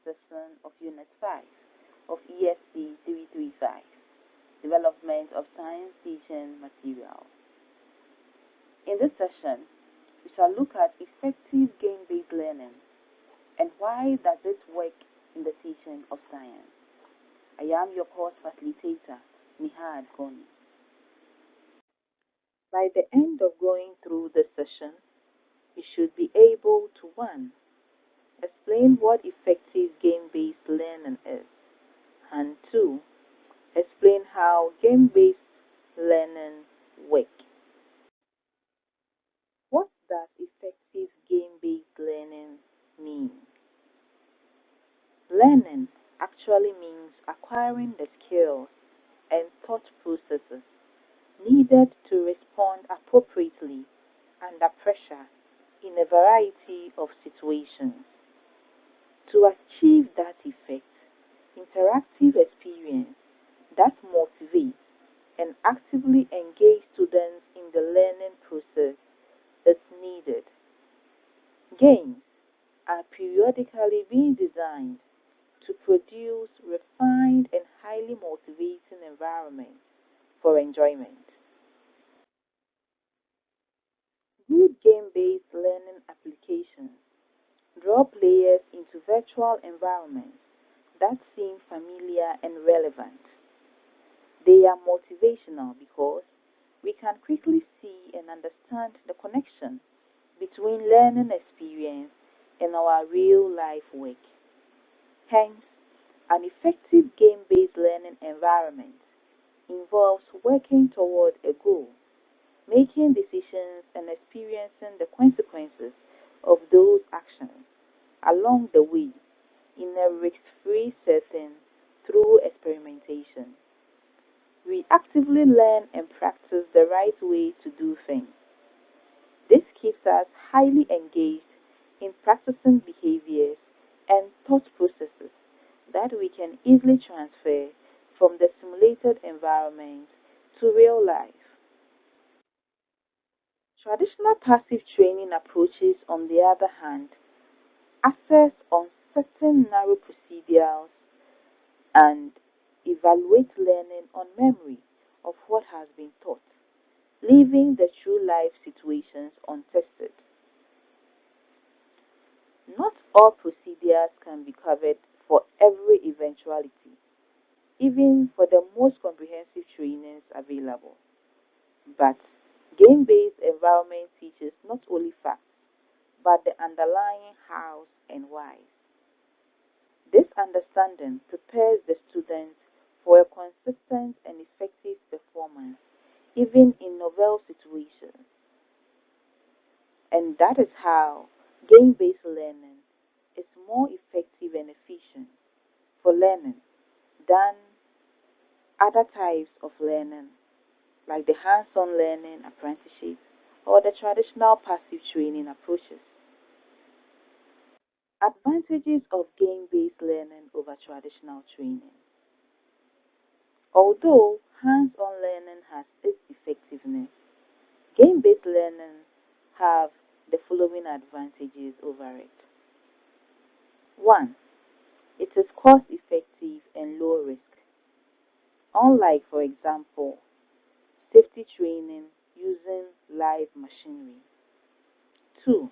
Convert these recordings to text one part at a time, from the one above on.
session of Unit 5 of ESC 335, Development of Science Teaching Materials. In this session, we shall look at effective game-based learning and why does it work in the teaching of science. I am your course facilitator, Nihad Goni. By the end of going through this session, you should be able to 1. Explain what effective game-based learning is, and 2. Explain how game-based learning works. What does effective game-based learning mean? Learning actually means acquiring the skills and thought processes needed to respond appropriately under pressure in a variety of situations. To achieve that effect, interactive experience that motivates and actively engage students in the learning process is needed. Games are periodically being designed to produce refined and highly motivating environments for enjoyment. Good game-based learning applications draw players into virtual environments that seem familiar and relevant. They are motivational because we can quickly see and understand the connection between learning experience and our real-life work. Hence, an effective game-based learning environment involves working toward a goal, making decisions and experiencing the consequences of those actions along the way in a risk-free setting through experimentation. We actively learn and practice the right way to do things. This keeps us highly engaged in practicing behaviors and thought processes that we can easily transfer from the simulated environment to real life. Traditional passive training approaches, on the other hand, assess on certain narrow procedures and evaluate learning on memory of what has been taught, leaving the true life situations untested. Not all procedures can be covered for every eventuality, even for the most comprehensive trainings available. But game-based environment teaches not only facts, but the underlying hows and whys. This understanding prepares the students for a consistent and effective performance, even in novel situations. And that is how game-based learning is more effective and efficient for learning than other types of learning, like the hands-on learning apprenticeship or the traditional passive training approaches. Advantages of game-based learning over traditional training. Although hands-on learning has its effectiveness, game-based learning have the following advantages over it. 1. It is cost-effective and low risk. Unlike, for example, safety training using live machinery. 2.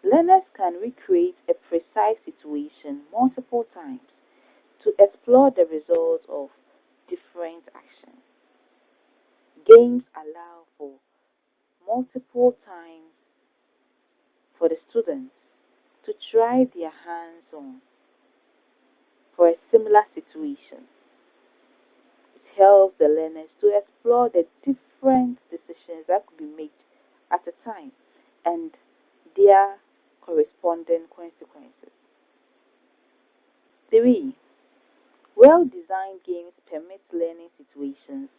Learners can recreate a precise situation multiple times to explore the results of different actions. Games allow for multiple times for the students to try their hands on for a similar situation. It helps the learners to explore the different decisions that could be made at a time and their corresponding consequences. 3. Well-designed games permit learning situations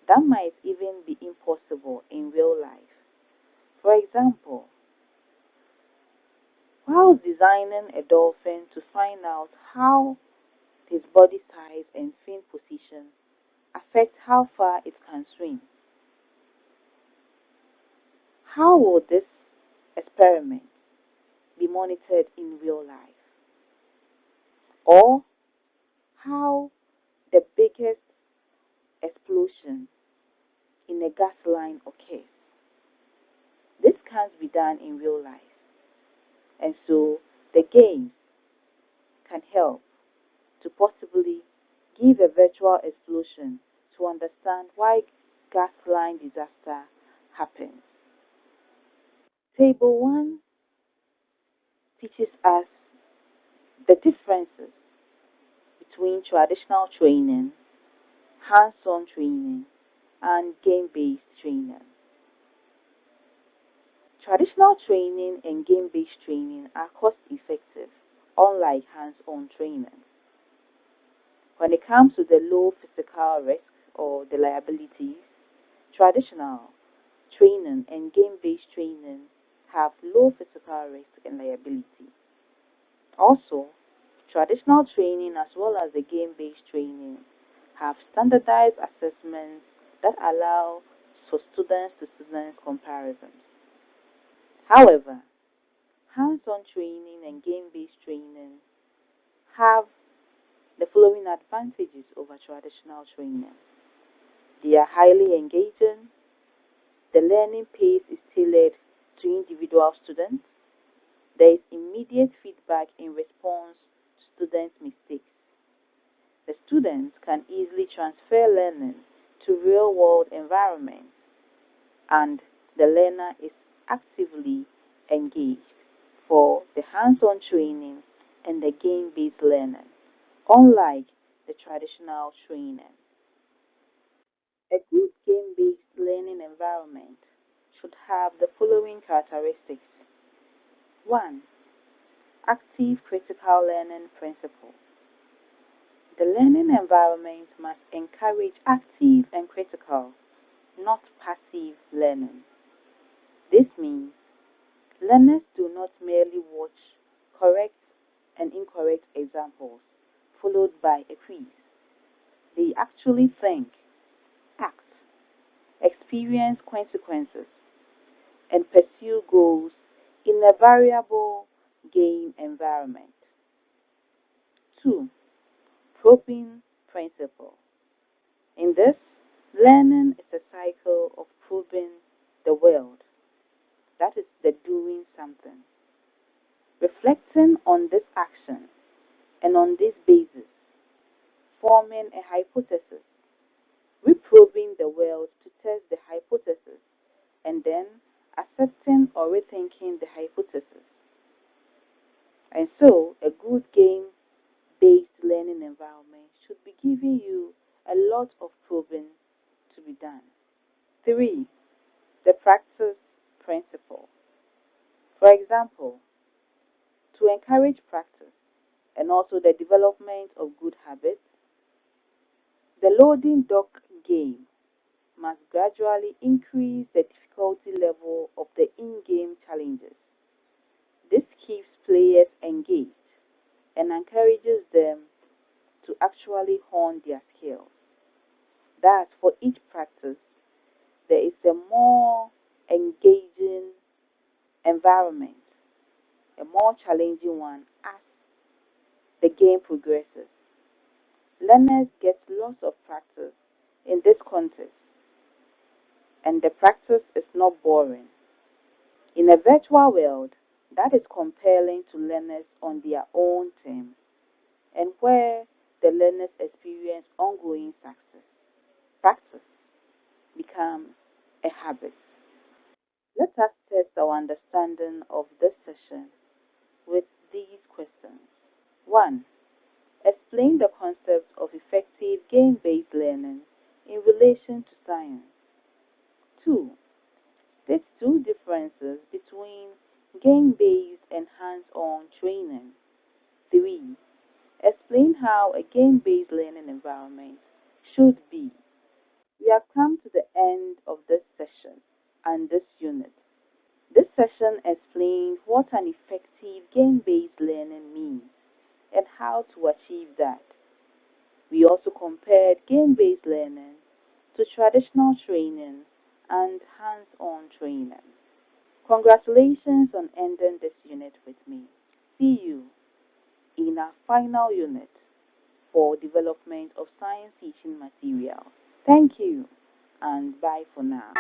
that might even be impossible in real life. For example, while designing a dolphin to find out how his body size and fin position affect how far it can swim, how will this experiment be monitored in real life? or how the biggest explosion in a gas line occurs. This can't be done in real life, and so the games can help to possibly give a virtual explosion to understand why gas line disaster happens. Table 1 teaches us the differences between traditional training, hands-on training, and game-based training. Traditional training and game-based training are cost-effective, unlike hands-on training. When it comes to the low physical risk or the liabilities, traditional training and game-based training have low physical risk and liability. Also, traditional training as well as the game-based training have standardized assessments that allow for students-to-students comparisons. However, hands-on training and game-based training have the following advantages over traditional training. They are highly engaging. The learning pace is tailored to individual students. There is immediate feedback in response to students' mistakes. The students can easily transfer learning to real-world environments, and the learner is actively engaged for the hands-on training and the game-based learning, unlike the traditional training. A good game-based learning environment should have the following characteristics. 1. Active critical learning principle. The learning environment must encourage active and critical, not passive learning. This means learners do not merely watch correct and incorrect examples followed by a quiz. They actually think, act, experience consequences, and pursue goals in a variable game environment. 2. Probing principle. In this, learning is a cycle of probing the world. That is the doing something. Reflecting on this action and on this basis, forming a hypothesis, reprobing the world to test the hypothesis, and then accepting or rethinking the hypothesis. And so, a good game-based learning environment should be giving you a lot of probing to be done. 3. The practice principle. For example, to encourage practice and also the development of good habits, the loading dock game must gradually increase the difficulty level of the in-game challenges. This keeps players engaged and encourages them to actually hone their skills. Thus, for each practice, there is a more engaging environment, a more challenging one as the game progresses. Learners get lots of practice in this context, and the practice is not boring. In a virtual world, that is compelling to learners on their own terms and where the learners experience ongoing success. Practice becomes a habit. Let us test our understanding of this session with these questions. 1. Explain the concept of effective game-based learning in relation to science. 2. State two differences between game-based and hands-on training. 3. Explain how a game-based learning environment should be. We have come to the end of this session and this unit. This session explained what an effective game-based learning means and how to achieve that. We also compared game-based learning to traditional training and hands-on training. Congratulations on ending this unit with me. See you in our final unit for development of science teaching materials. Thank you and bye for now.